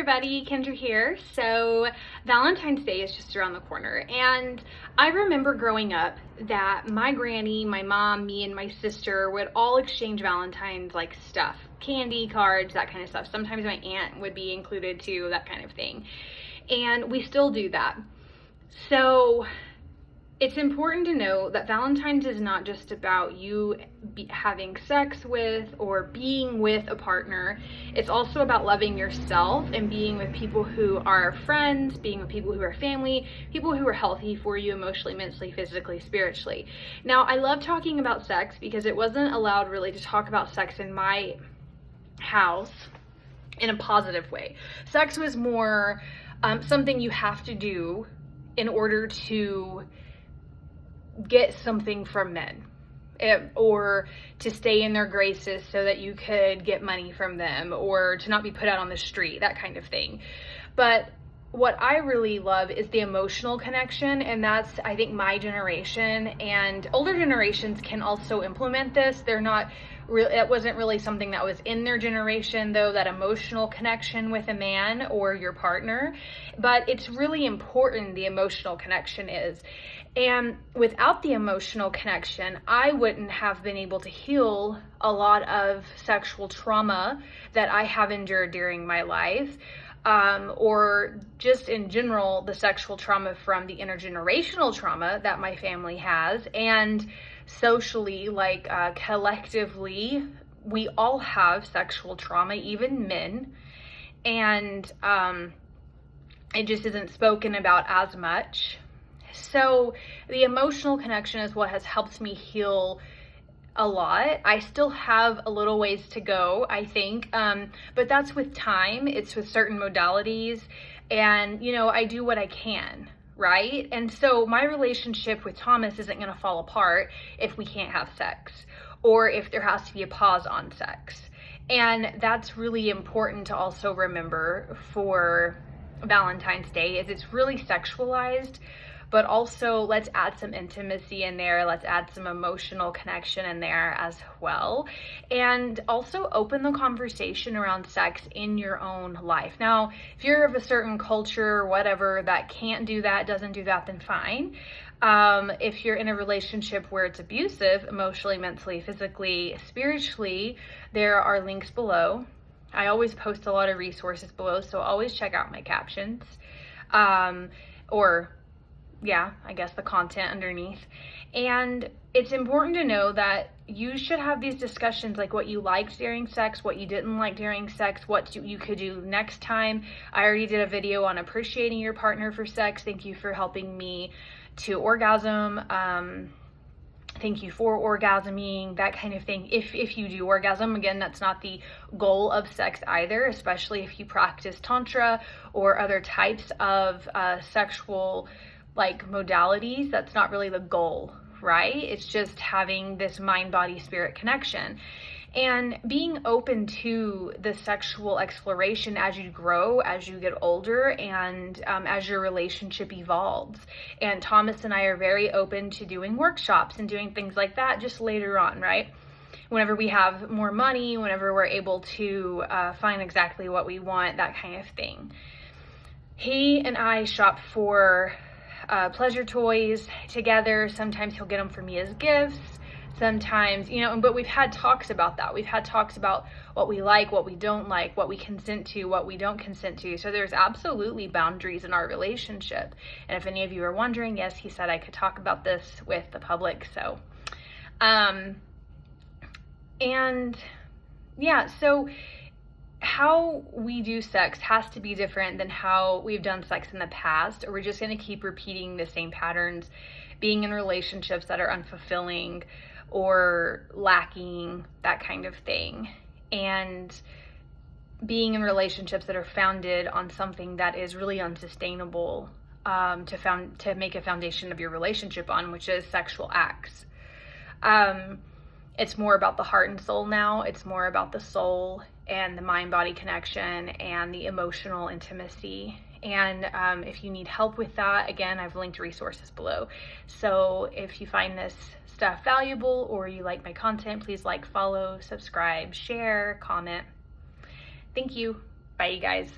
everybody, Kendra here. So Valentine's Day is just around the corner, and I remember growing up that my granny, my mom, me, and my sister would all exchange Valentine's like stuff, candy, cards, that kind of stuff. Sometimes my aunt would be included too, that kind of thing. And we still do that. So it's important to know that Valentine's is not just about you having sex with or being with a partner. It's also about loving yourself and being with people who are friends, being with people who are family, people who are healthy for you emotionally, mentally, physically, spiritually. Now, I love talking about sex because it wasn't allowed really to talk about sex in my house in a positive way. Sex was more something you have to do in order to get something from men, or to stay in their graces so that you could get money from them, or to not be put out on the street, that kind of thing. But what I really love is the emotional connection, and that's, I think, my generation, and older generations can also implement this. They're not really, it wasn't really something that was in their generation though, that emotional connection with a man or your partner, but it's really important, the emotional connection is. And without the emotional connection, I wouldn't have been able to heal a lot of sexual trauma that I have endured during my life, or just in general, the sexual trauma from the intergenerational trauma that my family has. And socially, like collectively, we all have sexual trauma, even men. And it just isn't spoken about as much. So the emotional connection is what has helped me heal a lot. I still have a little ways to go, I think, but that's with time. It's with certain modalities, and you know, I do what I can, right? And so my relationship with Thomas isn't going to fall apart if we can't have sex, or if there has to be a pause on sex. And that's really important to also remember for Valentine's Day, is it's really sexualized. But also, let's add some intimacy in there. Let's add some emotional connection in there as well. And also open the conversation around sex in your own life. Now, if you're of a certain culture or whatever that can't do that, doesn't do that, then fine. If you're in a relationship where it's abusive, emotionally, mentally, physically, spiritually, there are links below. I always post a lot of resources below, so always check out my captions. I guess the content underneath. And it's important to know that you should have these discussions, like what you liked during sex, what you didn't like during sex, what you could do next time. I already did a video on appreciating your partner for sex. Thank you for helping me to orgasm. Thank you for orgasming, that kind of thing. If you do orgasm, again, that's not the goal of sex either, especially if you practice tantra or other types of sexual like modalities. That's not really the goal, right? It's just having this mind, body, spirit connection and being open to the sexual exploration as you grow, as you get older, and as your relationship evolves. And Thomas and I are very open to doing workshops and doing things like that just later on, right? Whenever we have more money, whenever we're able to find exactly what we want, that kind of thing. He and I shop for pleasure toys together. Sometimes he'll get them for me as gifts. Sometimes, you know, but we've had talks about that. We've had talks about what we like, what we don't like, what we consent to, what we don't consent to. So there's absolutely boundaries in our relationship. And if any of you are wondering, yes, he said I could talk about this with the public. So, so how we do sex has to be different than how we've done sex in the past, or we're just going to keep repeating the same patterns, being in relationships that are unfulfilling or lacking, that kind of thing, and being in relationships that are founded on something that is really unsustainable to make a foundation of your relationship on, which is sexual acts. It's more about the heart and soul now. It's more about the soul and the mind-body connection and the emotional intimacy. And if you need help with that, again, I've linked resources below. So if you find this stuff valuable or you like my content, please like, follow, subscribe, share, comment. Thank you. Bye, you guys.